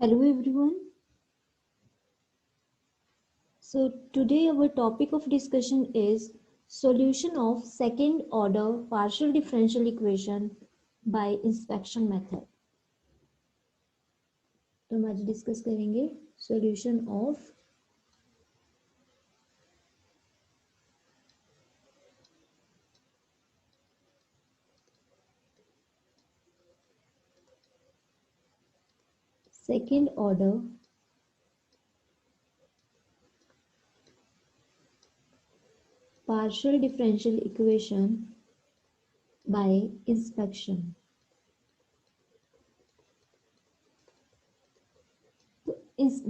Hello everyone. So today our topic of discussion is solution of second order partial differential equation by inspection method. तो हम आज discuss करेंगे solution of second order partial differential equation by inspection.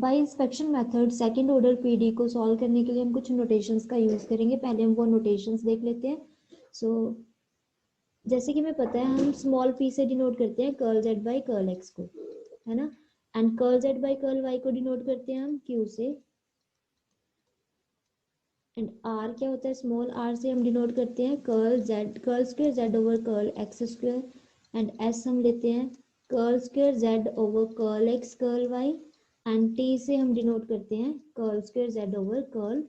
Bye inspection method second order PD को solve करने के लिए हम कुछ नोटेशंस का यूज करेंगे. पहले हम वो नोटेशंस देख लेते हैं. सो जैसे कि हमें पता है हम स्मॉल पी से डिनोट करते हैं curl z by curl x को, है ना. And curl z by curl y को डिनोट करते हैं हम क्यू से. एंड आर क्या होता है, स्मॉल आर से हम डिनोट करते हैं curl z, curl square z over curl x square. And S हम लेते हैं curl square z over curl x curl y. And T से हम डिनोट करते हैं curl square z over curl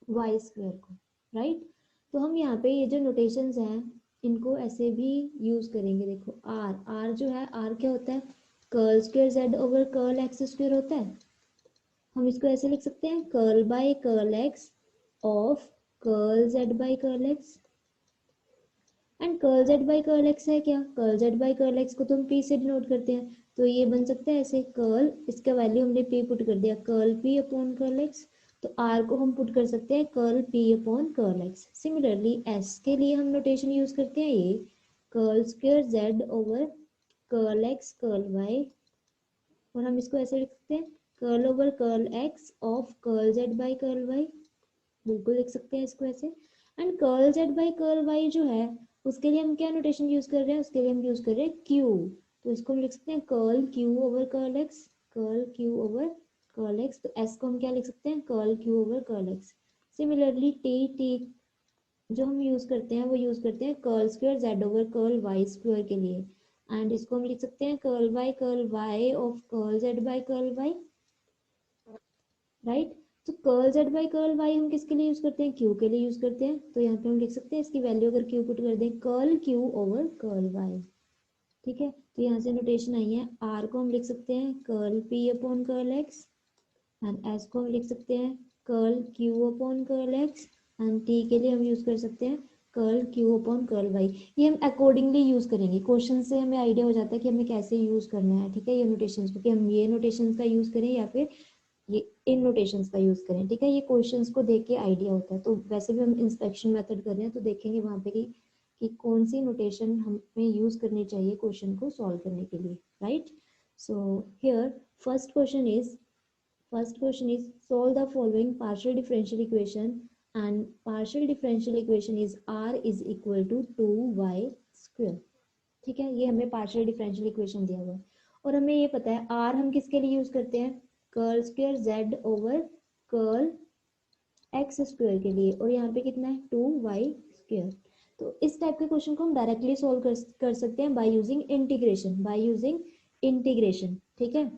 y square को, राइट. तो हम यहाँ पे ये जो नोटेशंस हैं इनको ऐसे भी यूज करेंगे. देखो आर, आर जो है आर क्या होता है, curl square z over curl x square होता है. हम इसको ऐसे लिख सकते हैं curl by curl x of curl z by curl x. And curl z by curl x है क्या, curl z by curl x को तो हम पी से डिनोट करते हैं. तो ये बन सकता है ऐसे कर्ल, इसका वैल्यू हमने पी पुट कर दिया curl P upon curl x. तो आर को हम पुट कर सकते हैं curl P upon curl x. Similarly S के लिए हम नोटेशन यूज करते हैं ये curl square z over curl x curl y. और हम इसको ऐसे लिख सकते हैं curl over curl x of curl z by curl y. बिल्कुल लिख सकते हैं इसको ऐसे. And curl z by curl y जो है उसके लिए हम क्या नोटेशन यूज कर रहे हैं, उसके लिए हम यूज कर रहे हैं क्यू. तो इसको हम लिख सकते हैं curl Q over curl x, curl Q over curl x. तो एस को हम क्या लिख सकते हैं curl Q over curl x. Similarly t, t जो हम यूज करते हैं वो यूज करते हैं curl square z over curl y square के लिए. एंड इसको हम लिख सकते हैं curl y of curl z by curl y, right. तो curl z by curl y हम किसके लिए यूज करते हैं, क्यू के लिए यूज करते हैं. तो यहाँ पे हम लिख सकते हैं इसकी वैल्यू अगर क्यू पुट कर दें curl Q over curl y. ठीक है. तो यहाँ से नोटेशन आई है आर को हम लिख सकते हैं curl P upon curl x. And S को हम लिख सकते हैं curl Q upon curl x. And T के लिए हम यूज कर सकते हैं curl Q upon curl y. ये हम अकॉर्डिंगली यूज करेंगे. क्वेश्चन से हमें आइडिया हो जाता है कि हमें कैसे यूज करना है. ठीक है. ये नोटेशंस को कि हम ये नोटेशंस का यूज करें या फिर ये इन नोटेशंस का यूज करें. ठीक है. ये क्वेश्चंस को देख के आइडिया होता है. तो वैसे भी हम इंस्पेक्शन मेथड कर रहे हैं तो देखेंगे वहां पे कि कौन सी नोटेशन हमें यूज करनी चाहिए क्वेश्चन को सॉल्व करने के लिए, right. So here first question is solve the following partial differential equation and partial differential equation is r is equal to 2y square. ठीक है. ये हमें पार्शियल डिफरेंशियल इक्वेशन दिया हुआ है और हमें ये पता है आर हम किसके लिए यूज करते हैं curl square z over curl x square के लिए. और यहाँ पे कितना है 2y स्क्वायर. तो इस टाइप के क्वेश्चन को हम डायरेक्टली सोल्व कर सकते हैं बाय यूजिंग इंटीग्रेशन. ठीक है.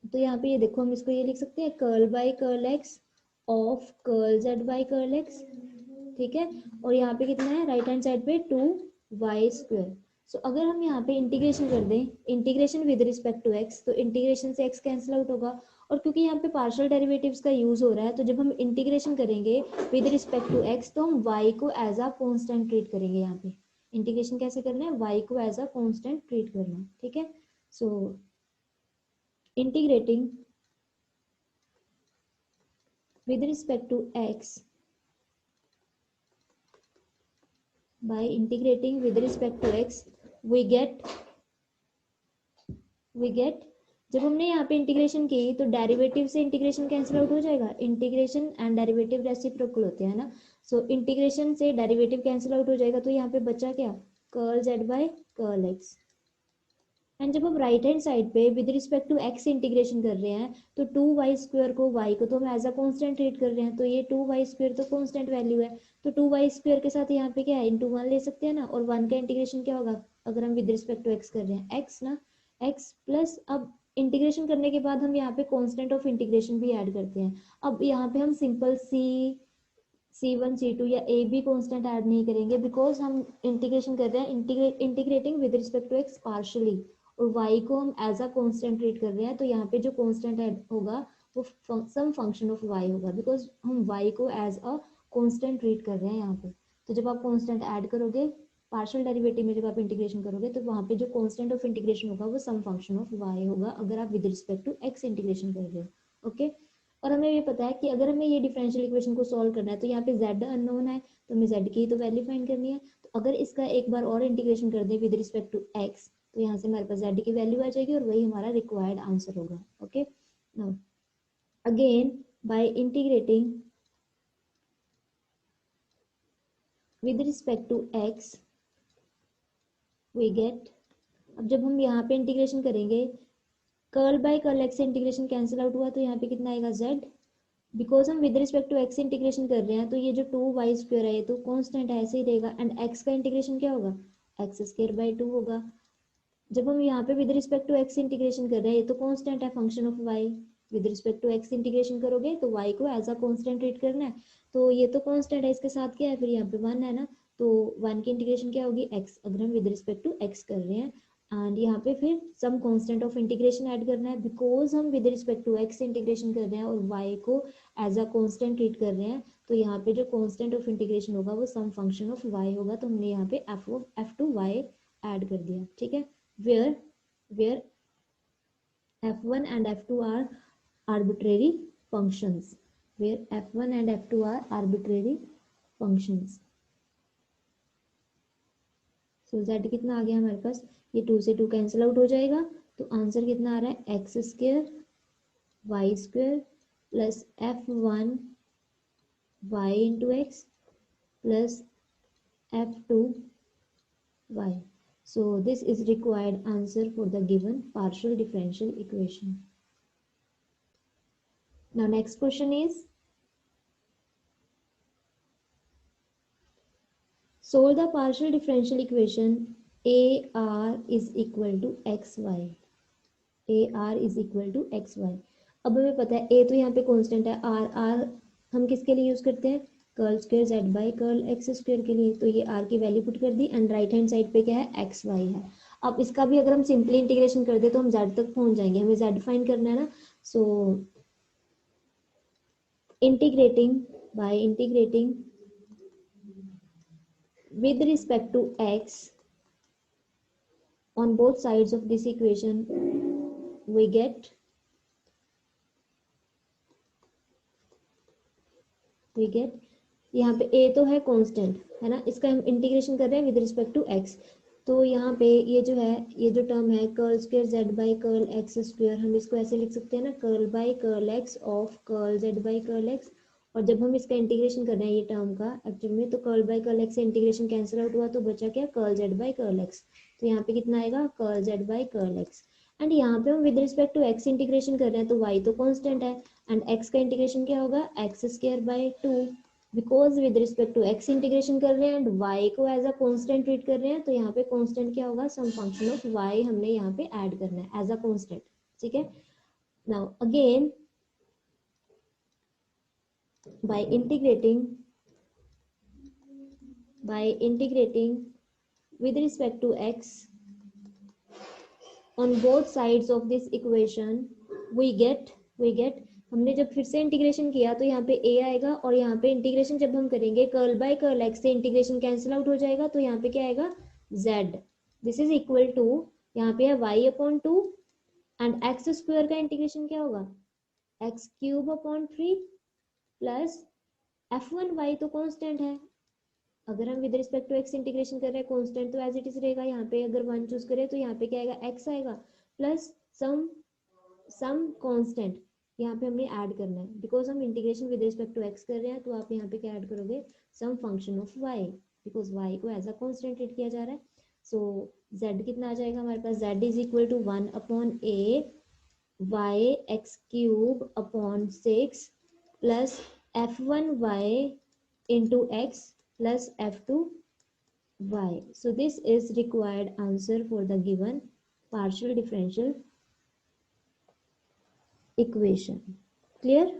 तो यहाँ पे ये देखो हम इसको ये लिख सकते हैं curl by curl x of curl z by curl x. ठीक है. और यहाँ पे कितना है राइट हैंड साइड पे 2y स्क्वायर. सो अगर हम यहाँ पे इंटीग्रेशन कर दें integration with respect to x तो इंटीग्रेशन से एक्स कैंसिल आउट होगा. और क्योंकि यहाँ पे पार्शियल डेरिवेटिव्स का यूज हो रहा है तो जब हम इंटीग्रेशन करेंगे विद रिस्पेक्ट टू एक्स तो हम y को एज अ कॉन्स्टेंट ट्रीट करेंगे. यहाँ पे इंटीग्रेशन कैसे करना है, y को एज अ कॉन्स्टेंट ट्रीट करना है. ठीक है. सो integrating with respect to x by integrating with respect to x we get जब हमने यहाँ पे इंटीग्रेशन की तो डेरिवेटिव से इंटीग्रेशन कैंसिल आउट हो जाएगा. इंटीग्रेशन एंड डेरिवेटिव रेसिप्रोकल होते हैं ना. सो इंटीग्रेशन से डेरिवेटिव कैंसिल आउट हो जाएगा तो यहाँ पे बचा क्या curl z by curl x. And जब हम राइट हैंड साइड पे with respect to x integration कर रहे हैं तो 2y स्क्वायर को y को तो हम एज अ कांस्टेंट ट्रीट कर रहे हैं. तो ये 2y स्क्वायर तो कांस्टेंट वैल्यू है. तो 2y स्क्वायर के साथ यहाँ पे क्या है इंटू 1 ले सकते हैं ना. और 1 का इंटीग्रेशन क्या होगा अगर हम विद रिस्पेक्ट टू एक्स कर रहे हैं x ना. एक्स प्लस, अब इंटीग्रेशन करने के बाद हम यहाँ पे कांस्टेंट ऑफ इंटीग्रेशन भी ऐड करते हैं। अब यहाँ पे हम सिंपल C1 C2 या ए बी कांस्टेंट ऐड नहीं करेंगे, बिकॉज हम इंटीग्रेशन कर रहे हैं, integrating with respect to x partially, और वाई को हम एज अ कांस्टेंट ट्रीट कर रहे हैं, तो यहाँ पे जो कांस्टेंट ऐड होगा वो सम फंक्शन ऑफ वाई होगा, बिकॉज हम वाई को एज अ कांस्टेंट ट्रीट कर रहे हैं यहाँ पे। तो जब आप कांस्टेंट ऐड करोगे पार्शियल डेरिवेटिव में, जब आप इंटीग्रेशन करोगे तो वहाँ पे जो कांस्टेंट ऑफ इंटीग्रेशन होगा वो सम फंक्शन ऑफ वाई होगा, अगर आप with respect to x integration कर रहे हो। ओके, और हमें ये पता है कि अगर हमें ये डिफरेंशियल इक्वेशन को सॉल्व करना है तो यहाँ पे z अननोन है, तो हमें z की तो वैल्यू फाइंड करनी है। तो अगर इसका एक बार और इंटीग्रेशन कर दें विद रिस्पेक्ट टू x, तो यहाँ से हमारे पास z की वैल्यू आ जाएगी और वही हमारा रिक्वायर्ड आंसर होगा। Okay, now again by integrating with respect to x we get, अब जब हम यहाँ पे इंटीग्रेशन करेंगे, कर्ल बाय कर्ल x से इंटीग्रेशन कैंसिल आउट हुआ, तो यहाँ पे कितना आएगा z, बिकॉज हम with respect to x integration कर रहे हैं, तो ये जो 2y² है ये तो कांस्टेंट है, ऐसे ही रहेगा, एंड x का इंटीग्रेशन क्या होगा, x² by 2 होगा। जब हम यहाँ पे with respect to x integration कर रहे हैं, ये तो कांस्टेंट है function of y, with respect to x integration करोगे तो y को एज अ कांस्टेंट ट्रीट करना है, तो ये तो कांस्टेंट है, इसके साथ क्या है फिर यहाँ पे 1 है ना, तो 1 की इंटीग्रेशन क्या होगी x, अगर हम विद रिस्पेक्ट टू x कर रहे हैं, एंड यहाँ पे फिर some constant of integration add करना है, बिकॉज हम with respect to x integration कर रहे हैं और y को एज अ कांस्टेंट ट्रीट कर रहे हैं, तो यहाँ पे जो कांस्टेंट ऑफ इंटीग्रेशन होगा वो सम फंक्शन ऑफ y होगा, तो हमने यहाँ पे f2y ऐड कर दिया। ठीक है, where f1 and f2 are arbitrary functions, where f1 and f2 are arbitrary functions। So z कितना आ गया हमारे पास, ये 2 से 2 कैंसिल आउट हो जाएगा, तो आंसर कितना आ रहा है x² y² plus f1 y into x plus f2 y। So this is required answer for the given partial differential equation. Now next question is, solve the partial differential equation AR is equal to xy, AR is equal to xy। अब हमें पता है a तो यहाँ पे constant है, r हम किसके लिए यूज करते हैं, curl square z by curl x square के लिए, तो ये r की वैल्यू पुट कर दी, एंड राइट हैंड साइड पे क्या है xy है। अब इसका भी अगर हम सिंपली इंटीग्रेशन कर दे तो हम z तक पहुंच जाएंगे, हमें z फाइंड करना है ना, सो integrating with respect to x on both sides of this equation we get यहाँ पे a तो है कांस्टेंट है ना, इसका हम इंटीग्रेशन कर रहे हैं विद रिस्पेक्ट टू x, तो यहाँ पे ये जो है, ये जो टर्म है curl square z by curl x square, हम इसको ऐसे लिख सकते हैं ना, curl by curl x of curl z by curl x, और जब हम इसका इंटीग्रेशन कर रहे हैं ये टर्म का एक्चुअल में, तो कर्ल बाई कर्ल x से इंटीग्रेशन कैंसिल आउट हुआ, तो बचा क्या, curl z by curl x, तो यहाँ पे कितना आएगा curl z by curl x, and यहाँ पे हम with respect to x integration कर रहे हैं, तो y तो कांस्टेंट है, एंड x का इंटीग्रेशन क्या होगा x²/2, because with respect to x integration कर रहे हैं एंड y को एज अ कांस्टेंट ट्रीट कर रहे हैं, तो यहाँ पे कांस्टेंट क्या होगा, सम फंक्शन ऑफ y हमने यहाँ पे ऐड करना है एज अ कांस्टेंट। ठीक है, now again by integrating with respect to x on both sides of this equation we get हमने जब फिर से इंटीग्रेशन किया तो यहाँ पे a आएगा, और यहाँ पे इंटीग्रेशन जब हम करेंगे कर्ल बाय कर्ल x से इंटीग्रेशन कैंसिल आउट हो जाएगा, तो यहाँ पे क्या आएगा z, this is equal to, यहाँ पे है y/2 एंड एक्स स्क्वायर का इंटीग्रेशन क्या होगा x³ प्लस f1y तो कांस्टेंट है, अगर हम with respect to x integration कर रहे हैं कांस्टेंट तो एज इट इज रहेगा, यहाँ पे अगर 1 चूज करें तो यहाँ पे क्या आएगा x आएगा प्लस सम कांस्टेंट, यहाँ पे हमने ऐड करना है, बिकॉज हम integration with respect to x कर रहे हैं, तो आप यहाँ पे क्या ऐड करोगे, some function of y, because y को एज अ कांस्टेंट ट्रीट किया जा रहा है, सो z कितना आ जाएगा हमारे पास, z is equal to 1/a y x³ 6 plus f1y into x plus f2y. So this is required answer for the given partial differential equation. Clear?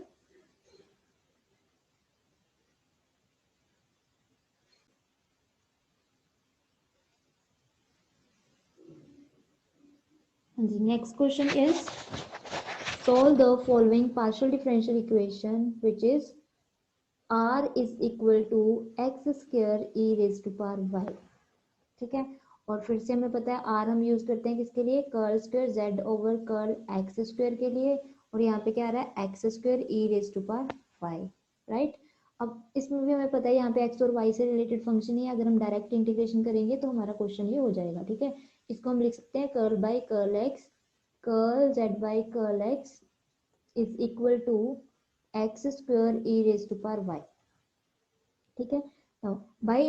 The next question is solve the following partial differential equation which is r is equal to x square e raised to power y। ठीक है, और फिर से हमें पता है r हम use करते हैं किसके लिए, curl square z over curl x square के लिए, और यहाँ पे क्या आ रहा है x square e raise to power y, right. अब इसमें भी हमें पता है यहाँ पे x और y से रिलेटेड फंक्शन है, अगर हम डायरेक्ट इंटीग्रेशन करेंगे तो हमारा क्वेश्चन ये हो जाएगा। ठीक है, इसको हम लिख सकते हैं curl by curl x, curl z by curl x is equal to x square e raise to power y। ठीक है, now by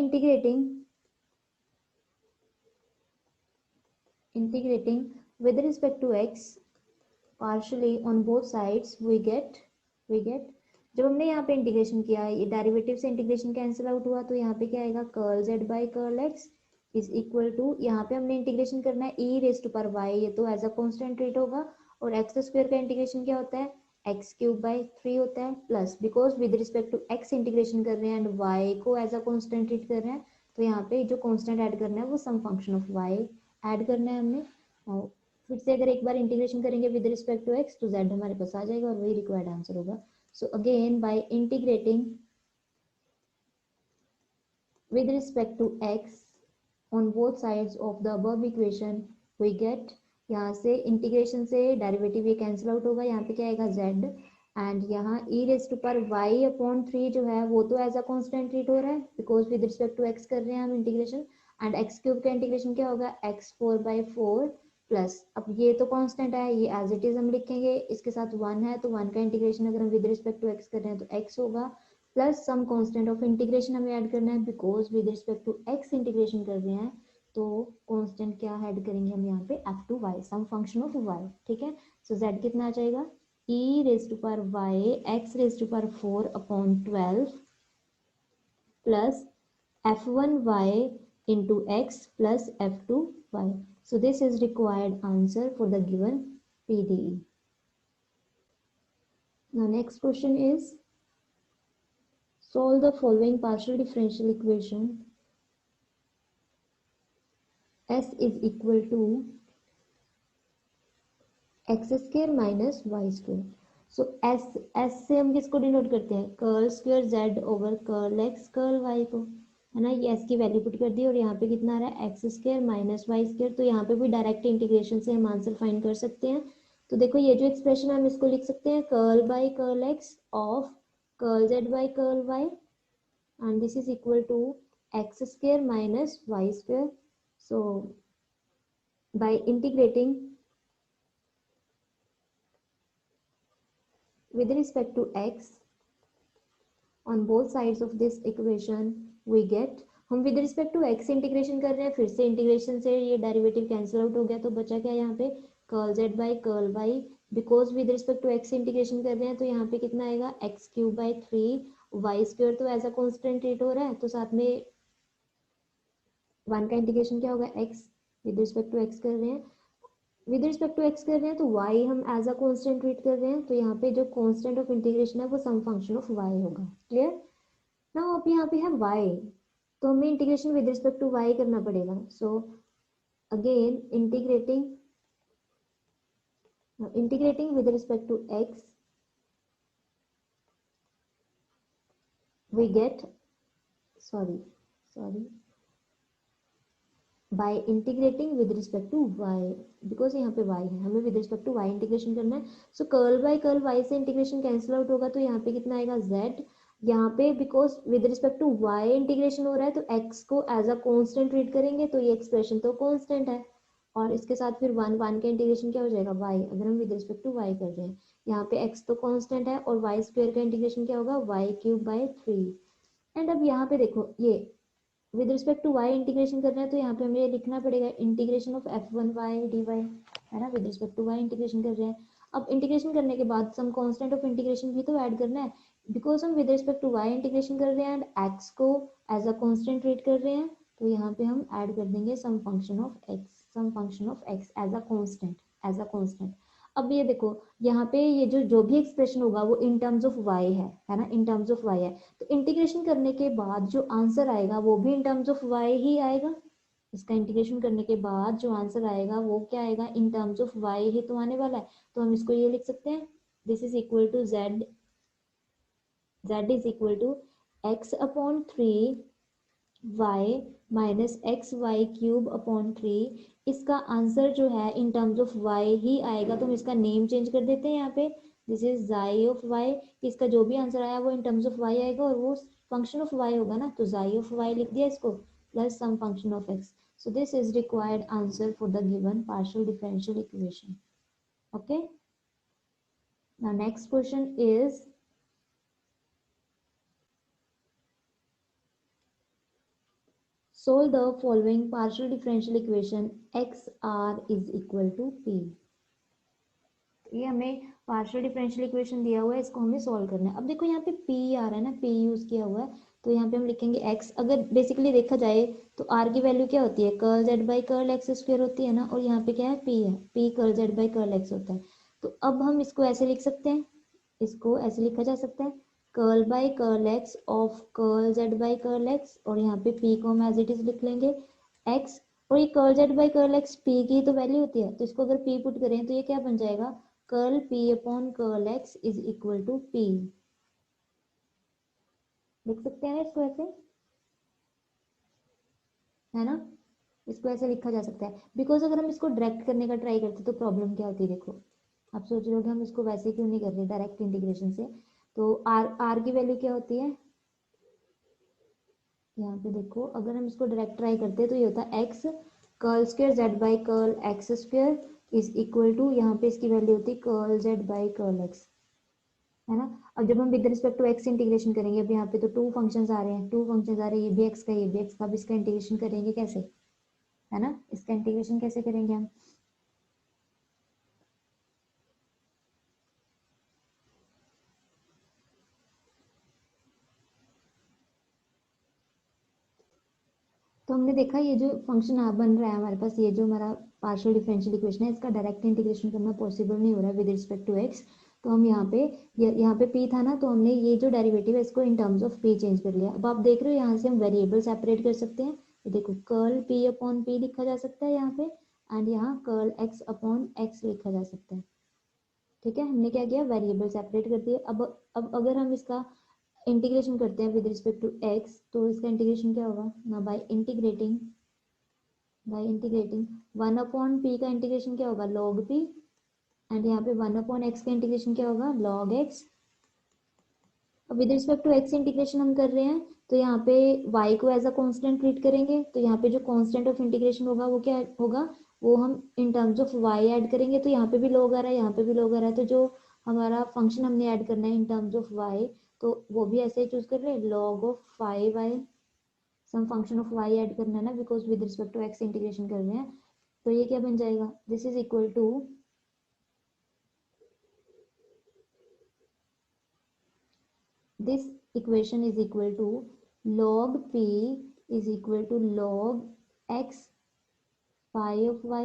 integrating with respect to x partially on both sides we get जब हमने यहाँ पे integration किया, ये derivative से integration cancel out हुआ, तो यहाँ पे क्या आएगा, curl z by curl x is equal to, यहाँ पे हमने इंटीग्रेशन करना है e raise to power y, ये तो एज अ कांस्टेंट ट्रीट होगा, और x स्क्वायर का इंटीग्रेशन क्या होता है, एक्स क्यूब बाई 3 होता है, plus because with respect to x integration कर रहे हैं एंड y को एज अ कांस्टेंट ट्रीट कर रहे हैं, तो यहाँ पे जो कांस्टेंट ऐड करना है वो some function of y add करना है हमने। और फिर से अगर एक बार इंटीग्रेशन करेंगे विद रिस्पेक्ट टू x तो z हमारे पास आ जाएगा और वही रिक्वायर्ड आंसर होगा। So again by integrating with respect to x on both sides of the above equation we get, यहाँ से इंटीग्रेशन से डेरिवेटिव ये कैंसिल आउट होगा, यहाँ पे क्या आएगा z, एंड यहाँ e रेज टू पर y अपॉन 3 जो है वो तो एज अ कांस्टेंट ट्रीट हो रहा है because with respect to x कर रहे हैं हम इंटीग्रेशन, एंड x क्यूब का इंटीग्रेशन क्या होगा, x4 बाई 4 प्लस, अब ये तो कांस्टेंट है ये एज इट इज हम लिखेंगे, इसके साथ 1 है तो 1 का इंटीग्रेशन अगर हम विद रिस्पेक्ट टू x कर रहे हैं तो x होगा, plus some constant of integration हमें ऐड करना है because with respect to x integration कर रहे हैं, तो कांस्टेंट क्या ऐड करेंगे हम यहाँ पे f two y, some function of y। ठीक है, सो z कितना आ जाएगा, e raise to power y x raise to power 4 upon 12 plus f1y into x plus f2y। So this is required answer for the given PDE. Now next question is solve the following partial differential equation s is equal to x square minus y square। So s से हम किसको denote करते हैं, curl square z over curl x curl y को, है ना, ये s की वैल्यू पुट कर दी, और यहाँ पे कितना आ रहा है x square minus y square, तो यहाँ पे भी डायरेक्ट इंटीग्रेशन से हम आंसर फाइंड कर सकते हैं। तो देखो ये जो एक्सप्रेशन हम इसको लिख सकते हैं curl by curl x of curl z by curl y, and this is equal to x square minus y square. So by integrating with respect to x on both sides of this equation we get, हम with respect to x integration कर रहे हैं, फिर से integration से ये derivative cancel out हो गया, तो बचा क्या यहाँ पे curl z by curl y, because with respect to x integration कर रहे हैं, तो यहाँ पे कितना आएगा x cube by 3, y square तो एज अ कांस्टेंट रेट हो रहा है, तो साथ में 1 का इंटीग्रेशन क्या होगा x, with respect to x कर रहे हैं, विद रिस्पेक्ट टू x कर रहे हैं तो y हम एज अ कांस्टेंट ट्रीट कर रहे हैं, तो यहाँ पे जो कांस्टेंट ऑफ इंटीग्रेशन है वो सम फंक्शन ऑफ y होगा। क्लियर? नाउ अब यहाँ पे है y, तो हमें integration with respect to y करना पड़ेगा। So again integrating with respect to x we get sorry by integrating with respect to y, because यहाँ पे y है, हमें with respect to y integration करना है, so curl by curl y से integration cancel out होगा, तो यहाँ पे कितना आएगा z, यहाँ पे because with respect to y integration हो रहा है तो x को एज अ कांस्टेंट ट्रीट करेंगे, तो ये एक्सप्रेशन तो कांस्टेंट है, और इसके साथ फिर 1 का इंटीग्रेशन क्या हो जाएगा y, अगर हम विद रिस्पेक्ट टू y कर रहे हैं, यहाँ पे x तो कांस्टेंट है, और y स्क्वायर का इंटीग्रेशन क्या होगा y क्यूब बाई 3, एंड अब यहाँ पे देखो ये with respect to y integration कर रहे हैं, तो यहाँ पे हमें ये लिखना पड़ेगा इंटीग्रेशन ऑफ f1y dy, है ना, with respect to y integration कर रहे हैं। अब इंटीग्रेशन करने के बाद सम कांस्टेंट ऑफ इंटीग्रेशन भी तो ऐड करना है, बिकॉज हम with respect to y integration कर रहे हैं एंड x को एज अ कांस्टेंट ट्रीट कर रहे हैं, तो यहाँ पे हम ऐड कर देंगे some function of x, some function of x as a constant, as a constant. अब ये देखो यहाँ पे ये जो भी एक्सप्रेशन होगा वो इन टर्म्स ऑफ वाई है ना, इन टर्म्स ऑफ वाई है। तो इंटीग्रेशन करने के बाद जो आंसर आएगा वो भी इन टर्म्स ऑफ वाई ही आएगा। इसका इंटीग्रेशन करने के बाद जो आंसर आएगा वो क्या आएगा, इन टर्म्स ऑफ वाई ही तो आने वाला है। तो हम इसको ये लिख सकते हैं, this is equal to z, z is equal to x upon 3 y minus x y cube upon 3। इसका आंसर जो है इन टर्म्स ऑफ वाई ही आएगा, तो हम इसका नेम चेंज कर देते हैं यहाँ पे, दिस इज जाई ऑफ वाई। इसका जो भी आंसर आया वो इन टर्म्स ऑफ वाई आएगा और वो फंक्शन ऑफ वाई होगा ना, तो जाई ऑफ वाई लिख दिया इसको, plus some function of x. So this is required answer for the given partial differential equation. Okay. Now next question is solve the following partial differential equation xr is equal to p. ये हमें partial differential equation दिया हुआ है, इसको हमें solve करना है। अब देखो यहाँ पे p आ रहा है ना, p यूज किया हुआ है, तो यहाँ पे हम लिखेंगे x। अगर बेसिकली देखा जाए तो r की वैल्यू क्या होती है, curl z by curl x square होती है ना, और यहाँ पे क्या है p है, p curl z by curl x होता है। तो अब हम इसको ऐसे लिख सकते हैं, इसको ऐसे लिखा जा सकता है, curl by curl x of curl z by curl x, और यहाँ पे p को हम एज इट इज लिख लेंगे x। और ये curl z by curl x p की तो वैल्यू होती है, तो इसको अगर p पुट करें तो ये क्या बन जाएगा, curl p upon curl x is equal to p। लिख सकते हैं ना इसको ऐसे, है ना, इसको ऐसे लिखा जा सकता है। बिकॉज अगर हम इसको डायरेक्ट करने का ट्राई करते तो प्रॉब्लम क्या होती है, देखो आप सोच रहे हो कि हम इसको वैसे क्यों नहीं कर रहे डायरेक्ट इंटीग्रेशन से। तो आर की वैल्यू क्या होती है, यहाँ पे देखो अगर हम इसको डायरेक्ट ट्राई करते हैं तो ये होता है x curl square z by curl x square is equal to, यहाँ पे इसकी वैल्यू होती है curl z by curl x, है ना। अब जब हम with respect to x integration करेंगे, अब यहाँ पे तो टू फंक्शंस आ रहे हैं, टू फंक्शंस आ रहे हैं, ये भी एक्स का ये भी एक्स का, अब इसका इंटीग्रेशन करेंगे कैसे, है ना, इसका इंटीग्रेशन कैसे करेंगे हम। तो हमने देखा ये जो फंक्शन बन रहा है हमारे पास, ये जो हमारा पार्शियल डिफरेंशियल इक्वेशन है, इसका डायरेक्ट इंटीग्रेशन करना पॉसिबल नहीं हो रहा है विद रिस्पेक्ट टू एक्स। तो हम यहाँ पे p था ना, तो हमने ये जो डेरिवेटिव है इसको इन टर्म्स ऑफ p चेंज कर लिया। अब आप देख रहे हो यहाँ से हम वेरिएबल सेपरेट कर सकते हैं, तो देखो कर्ल p अपॉन p लिखा जा सकता है यहाँ पे, एंड यहाँ कर्ल x अपॉन x लिखा जा सकता है। ठीक है, हमने क्या किया, वेरिएबल सेपरेट कर दिए। अब अगर हम इसका इंटीग्रेशन करते हैं विद रिस्पेक्ट टू एक्स, तो इसका इंटीग्रेशन क्या होगा ना, बाय इंटीग्रेटिंग 1/p का इंटीग्रेशन क्या होगा, log p, एंड यहाँ पे 1/x का इंटीग्रेशन क्या होगा, log x। अब with respect to x integration हम कर रहे हैं, तो यहाँ पे y को एज अ कांस्टेंट ट्रीट करेंगे, तो यहाँ पे जो कांस्टेंट ऑफ इंटीग्रेशन होगा वो क्या होगा, वो हम इन टर्म्स ऑफ y ऐड करेंगे। तो यहाँ पे भी log आ रहा है, यहाँ पे भी log आ रहा है, तो जो हमारा फंक्शन हमने ऐड करना है इन टर्म्स ऑफ y, तो वो भी ऐसे ही चूज कर रहे हैं, log of 5y, some function of y add करना है ना, because with respect to x integration कर रहे हैं। तो ये क्या बन जाएगा, this is equal to, this equation is equal to log p is equal to log x phi of y,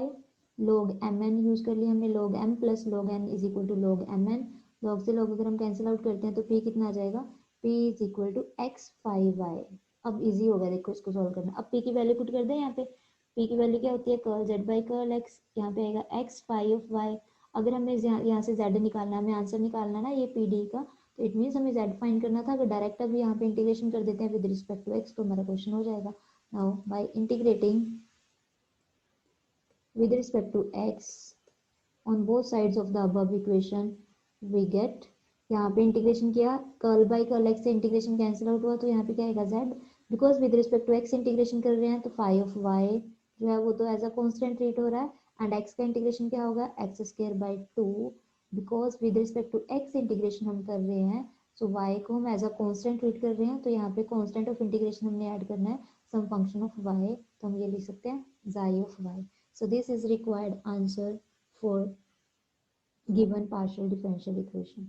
log mn use कर लिया हमने, log m plus log n is equal to log mn। log से log अगर हम cancel out करते हैं तो p कितना आ जाएगा, p is equal to x phi y। अब इजी होगा देखो इसको सॉल्व करना। अब p की वैल्यू पुट कर दें यहाँ पे, p की वैल्यू क्या होती है, curl z by curl x, यहाँ पे आएगा x phi of y। अगर हमें यहाँ से z निकालना है, हमें आंसर निकालना है ना ये pd का, तो इट मीन्स हमें z फाइंड करना था। अगर डायरेक्ट अभी यहाँ पे इंटीग्रेशन कर देते हैं विद रिस्पेक्ट टू x, तो हमारा क्वेश्चन हो जाएगा। Now bye integrating with respect to x on both sides of the above equation we get, यहाँ पे इंटीग्रेशन किया, कर्ल बाई कर्ल x से इंटीग्रेशन कैंसिल आउट हुआ, तो यहाँ पे क्या आएगा z, because with respect to x integration कर रहे हैं, तो फाई ऑफ y जो है वो तो एज अ कांस्टेंट ट्रीट हो रहा है, एंड x का इंटीग्रेशन क्या होगा, x square by 2, because with respect to x integration हम कर रहे हैं, सो y को हम एज अ कांस्टेंट ट्रीट कर रहे हैं, तो यहाँ पे कांस्टेंट ऑफ इंटीग्रेशन हमने ऐड करना है सम फंक्शन ऑफ y, तो हम ये लिख सकते हैं xi of y। So this is required answer for given partial differential equation.